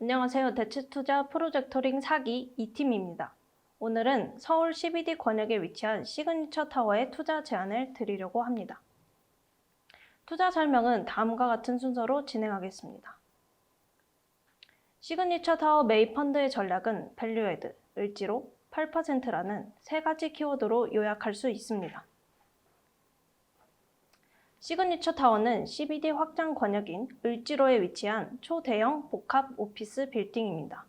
안녕하세요. 대치투자 프로젝터링 4기 2팀입니다. 오늘은 서울 CBD 권역에 위치한 시그니처 타워의 투자 제안을 드리려고 합니다. 투자 설명은 다음과 같은 순서로 진행하겠습니다. 시그니처 타워 메이 펀드의 전략은 밸류애드, 을지로, 8%라는 세 가지 키워드로 요약할 수 있습니다. 시그니처 타워는 CBD 확장 권역인 을지로에 위치한 초대형 복합 오피스 빌딩입니다.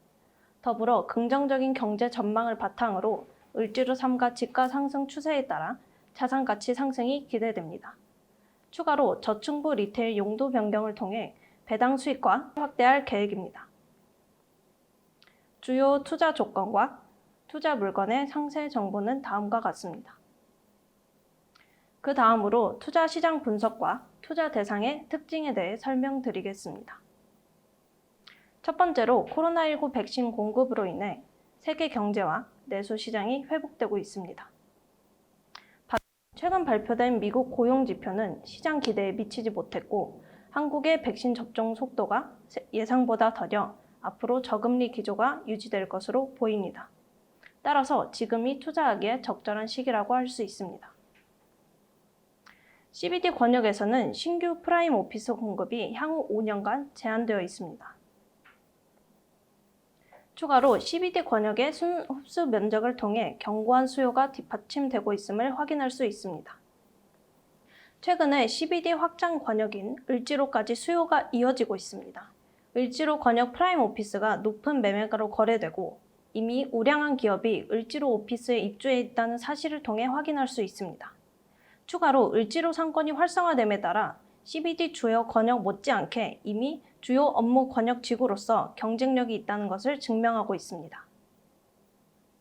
더불어 긍정적인 경제 전망을 바탕으로 을지로 3가 집가 상승 추세에 따라 자산 가치 상승이 기대됩니다. 추가로 저층부 리테일 용도 변경을 통해 배당 수익화 확대할 계획입니다. 주요 투자 조건과 투자 물건의 상세 정보는 다음과 같습니다. 그 다음으로 투자 시장 분석과 투자 대상의 특징에 대해 설명드리겠습니다. 첫 번째로 코로나19 백신 공급으로 인해 세계 경제와 내수 시장이 회복되고 있습니다. 최근 발표된 미국 고용 지표는 시장 기대에 미치지 못했고 한국의 백신 접종 속도가 예상보다 더뎌 앞으로 저금리 기조가 유지될 것으로 보입니다. 따라서 지금이 투자하기에 적절한 시기라고 할 수 있습니다. CBD 권역에서는 신규 프라임 오피스 공급이 향후 5년간 제한되어 있습니다. 추가로 CBD 권역의 흡수 면적을 통해 견고한 수요가 뒷받침되고 있음을 확인할 수 있습니다. 최근에 CBD 확장 권역인 을지로까지 수요가 이어지고 있습니다. 을지로 권역 프라임 오피스가 높은 매매가로 거래되고 이미 우량한 기업이 을지로 오피스에 입주해 있다는 사실을 통해 확인할 수 있습니다. 추가로 을지로 상권이 활성화됨에 따라 CBD 주요 권역 못지않게 이미 주요 업무 권역 지구로서 경쟁력이 있다는 것을 증명하고 있습니다.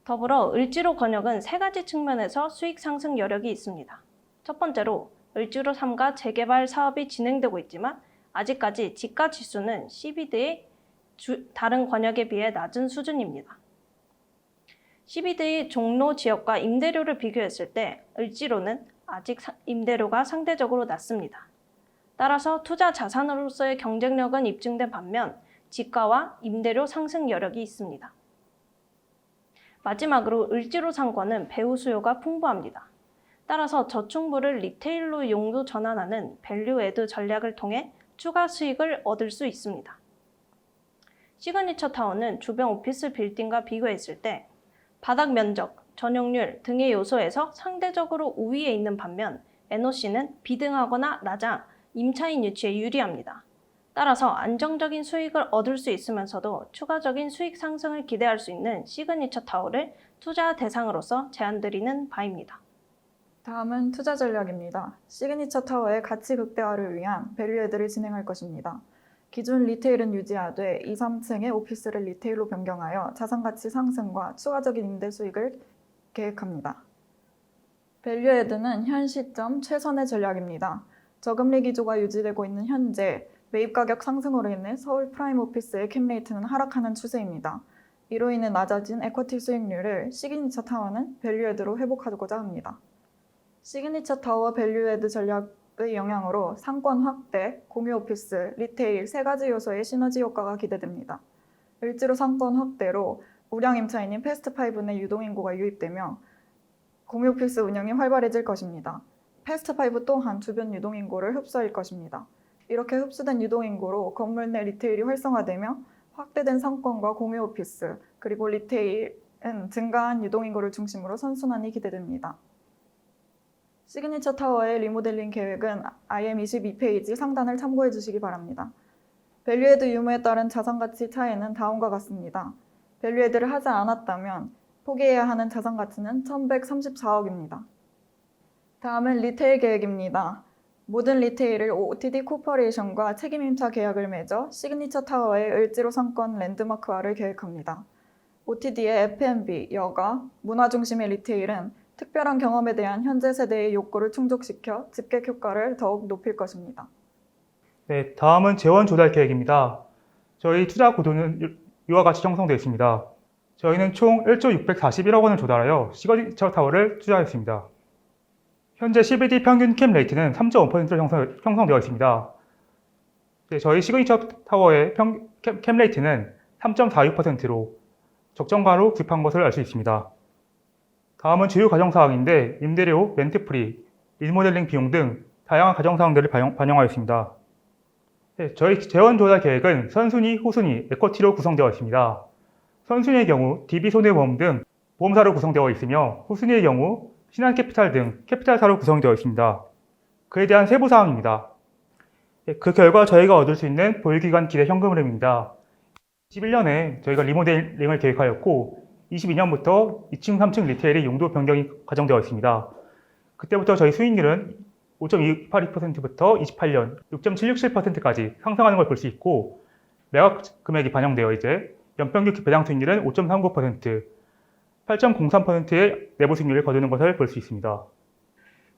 더불어 을지로 권역은 세 가지 측면에서 수익 상승 여력이 있습니다. 첫 번째로 을지로 3가 재개발 사업이 진행되고 있지만 아직까지 지가 지수는 CBD의 다른 권역에 비해 낮은 수준입니다. CBD의 종로 지역과 임대료를 비교했을 때 을지로는 아직 임대료가 상대적으로 낮습니다. 따라서 투자 자산으로서의 경쟁력은 입증된 반면 지가와 임대료 상승 여력이 있습니다. 마지막으로 을지로 상권은 배후 수요가 풍부합니다. 따라서 저층부를 리테일로 용도 전환하는 밸류 애드 전략을 통해 추가 수익을 얻을 수 있습니다. 시그니처 타워는 주변 오피스 빌딩과 비교했을 때 바닥 면적, 전용률 등의 요소에서 상대적으로 우위에 있는 반면 NOC는 비등하거나 낮아 임차인 유치에 유리합니다. 따라서 안정적인 수익을 얻을 수 있으면서도 추가적인 수익 상승을 기대할 수 있는 시그니처 타워를 투자 대상으로서 제안드리는 바입니다. 다음은 투자 전략입니다. 시그니처 타워의 가치 극대화를 위한 밸류애드를 진행할 것입니다. 기존 리테일은 유지하되 2, 3층의 오피스를 리테일로 변경하여 자산가치 상승과 추가적인 임대 수익을 계획합니다. 밸류애드는 현 시점 최선의 전략입니다. 저금리 기조가 유지되고 있는 현재 매입 가격 상승으로 인해 서울 프라임 오피스의 캡레이트는 하락하는 추세입니다. 이로 인해 낮아진 에쿼티 수익률을 시그니처 타워는 밸류애드로 회복하고자 합니다. 시그니처 타워 밸류애드 전략의 영향으로 상권 확대, 공유 오피스, 리테일 세 가지 요소의 시너지 효과가 기대됩니다. 을지로 상권 확대로 우량 임차인인 패스트5 내 유동인구가 유입되며 공유 오피스 운영이 활발해질 것입니다. 패스트5 또한 주변 유동인구를 흡수할 것입니다. 이렇게 흡수된 유동인구로 건물 내 리테일이 활성화되며 확대된 상권과 공유 오피스, 그리고 리테일은 증가한 유동인구를 중심으로 선순환이 기대됩니다. 시그니처 타워의 리모델링 계획은 IM 22페이지 상단을 참고해 주시기 바랍니다. 밸류애드 유무에 따른 자산가치 차이는 다음과 같습니다. 밸류애드를 하지 않았다면 포기해야 하는 자산가치는 1134억입니다. 다음은 리테일 계획입니다. 모든 리테일을 OTD 코퍼레이션과 책임임차 계약을 맺어 시그니처 타워의 을지로 상권 랜드마크화를 계획합니다. OTD의 F&B, 여가, 문화 중심의 리테일은 특별한 경험에 대한 현재 세대의 욕구를 충족시켜 집객 효과를 더욱 높일 것입니다. 네, 다음은 재원 조달 계획입니다. 저희 투자 구도는 이와 같이 형성되어 있습니다. 저희는 총 1조 641억 원을 조달하여 시그니처 타워를 투자했습니다. 현재 CBD 평균 캡 레이트는 3.5%로 형성되어 있습니다. 네, 저희 시그니처 타워의 캡 레이트는 3.46%로 적정가로 구입한 것을 알 수 있습니다. 다음은 주요 가정사항인데 임대료, 렌트프리, 리모델링 비용 등 다양한 가정사항들을 반영하여 있습니다. 네, 저희 재원 조달 계획은 선순위, 후순위, 에쿼티로 구성되어 있습니다. 선순위의 경우 DB손해보험 등 보험사로 구성되어 있으며 후순위의 경우 신한캐피탈 등 캐피탈사로 구성되어 있습니다. 그에 대한 세부사항입니다. 그 결과 저희가 얻을 수 있는 보유기간 기대 현금 흐름입니다. 21년에 저희가 리모델링을 계획하였고 22년부터 2층, 3층 리테일의 용도 변경이 가정되어 있습니다. 그때부터 저희 수익률은 5.282%부터 28년 6.767%까지 상승하는 걸 볼 수 있고 매각 금액이 반영되어 이제 연평균 배당 수익률은 5.39%, 8.03%의 내부 수익률을 거두는 것을 볼 수 있습니다.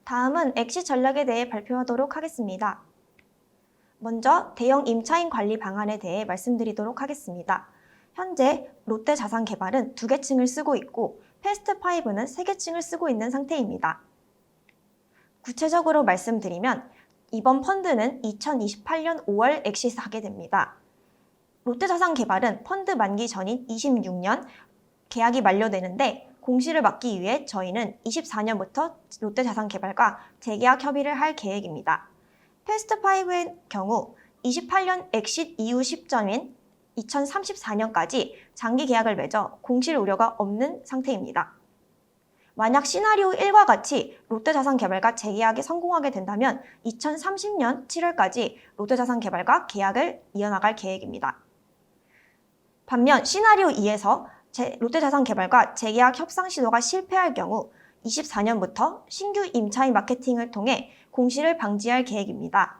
다음은 엑시 전략에 대해 발표하도록 하겠습니다. 먼저 대형 임차인 관리 방안에 대해 말씀드리도록 하겠습니다. 현재 롯데자산개발은 2개 층을 쓰고 있고 패스트5는 3개 층을 쓰고 있는 상태입니다. 구체적으로 말씀드리면 이번 펀드는 2028년 5월 엑시스하게 됩니다. 롯데자산개발은 펀드 만기 전인 26년 계약이 만료되는데 공시를 막기 위해 저희는 24년부터 롯데자산개발과 재계약 협의를 할 계획입니다. 패스트5의 경우 28년 엑싯 이후 시점인 2034년까지 장기 계약을 맺어 공실 우려가 없는 상태입니다. 만약 시나리오 1과 같이 롯데자산개발과 재계약이 성공하게 된다면 2030년 7월까지 롯데자산개발과 계약을 이어나갈 계획입니다. 반면 시나리오 2에서 롯데자산개발과 재계약 협상 시도가 실패할 경우 24년부터 신규 임차인 마케팅을 통해 공실을 방지할 계획입니다.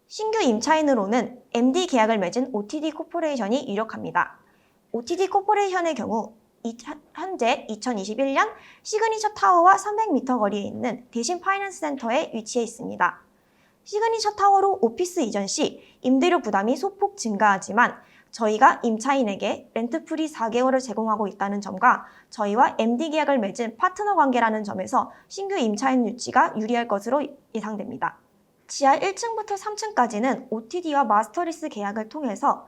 신규 임차인으로는 MD 계약을 맺은 OTD 코퍼레이션이 유력합니다. OTD 코퍼레이션의 경우 현재 2021년 시그니처 타워와 300m 거리에 있는 대신 파이낸스 센터에 위치해 있습니다. 시그니처 타워로 오피스 이전 시 임대료 부담이 소폭 증가하지만 저희가 임차인에게 렌트프리 4개월을 제공하고 있다는 점과 저희와 MD 계약을 맺은 파트너 관계라는 점에서 신규 임차인 유치가 유리할 것으로 예상됩니다. 지하 1층부터 3층까지는 OTD와 마스터리스 계약을 통해서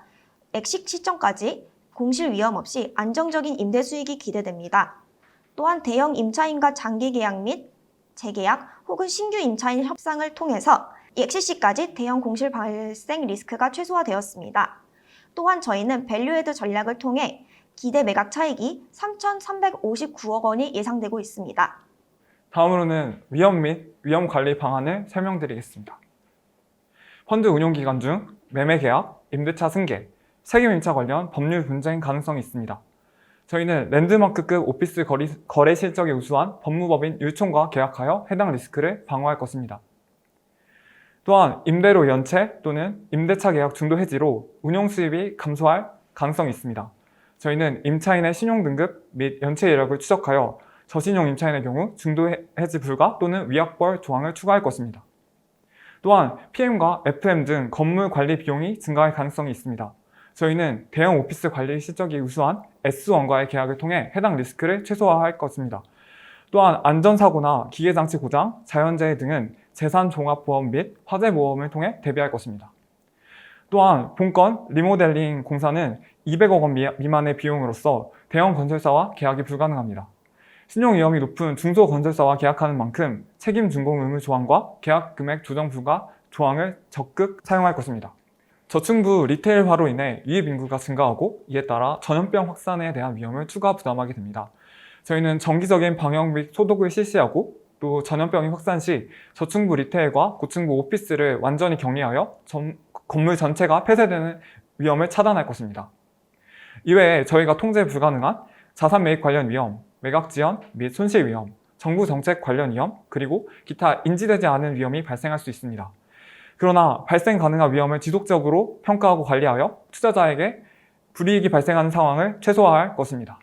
엑식 시점까지 공실 위험 없이 안정적인 임대 수익이 기대됩니다. 또한 대형 임차인과 장기 계약 및 재계약 혹은 신규 임차인 협상을 통해서 엑식 시까지 대형 공실 발생 리스크가 최소화되었습니다. 또한 저희는 밸류에드 전략을 통해 기대 매각 차익이 3,359억 원이 예상되고 있습니다. 다음으로는 위험 및 위험 관리 방안을 설명드리겠습니다. 펀드 운용 기간 중 매매 계약, 임대차 승계, 세금 임차 관련 법률 분쟁 가능성이 있습니다. 저희는 랜드마크급 오피스 거래 실적이 우수한 법무법인 율총과 계약하여 해당 리스크를 방어할 것입니다. 또한 임대료 연체 또는 임대차 계약 중도 해지로 운용 수입이 감소할 가능성이 있습니다. 저희는 임차인의 신용 등급 및 연체 이력을 추적하여 저신용 임차인의 경우 중도 해지 불가 또는 위약벌 조항을 추가할 것입니다. 또한 PM과 FM 등 건물 관리 비용이 증가할 가능성이 있습니다. 저희는 대형 오피스 관리 실적이 우수한 S1과의 계약을 통해 해당 리스크를 최소화할 것입니다. 또한 안전사고나 기계장치 고장, 자연재해 등은 재산종합보험 및 화재보험을 통해 대비할 것입니다. 또한 본건 리모델링 공사는 200억 원 미만의 비용으로서 대형 건설사와 계약이 불가능합니다. 신용 위험이 높은 중소건설사와 계약하는 만큼 책임 준공 의무 조항과 계약 금액 조정 불가 조항을 적극 사용할 것입니다. 저층부 리테일화로 인해 유입 인구가 증가하고 이에 따라 전염병 확산에 대한 위험을 추가 부담하게 됩니다. 저희는 정기적인 방역 및 소독을 실시하고 또 전염병이 확산 시 저층부 리테일과 고층부 오피스를 완전히 격리하여 건물 전체가 폐쇄되는 위험을 차단할 것입니다. 이외에 저희가 통제 불가능한 자산 매입 관련 위험, 매각 지연 및 손실 위험, 정부 정책 관련 위험, 그리고 기타 인지되지 않은 위험이 발생할 수 있습니다. 그러나 발생 가능한 위험을 지속적으로 평가하고 관리하여 투자자에게 불이익이 발생하는 상황을 최소화할 것입니다.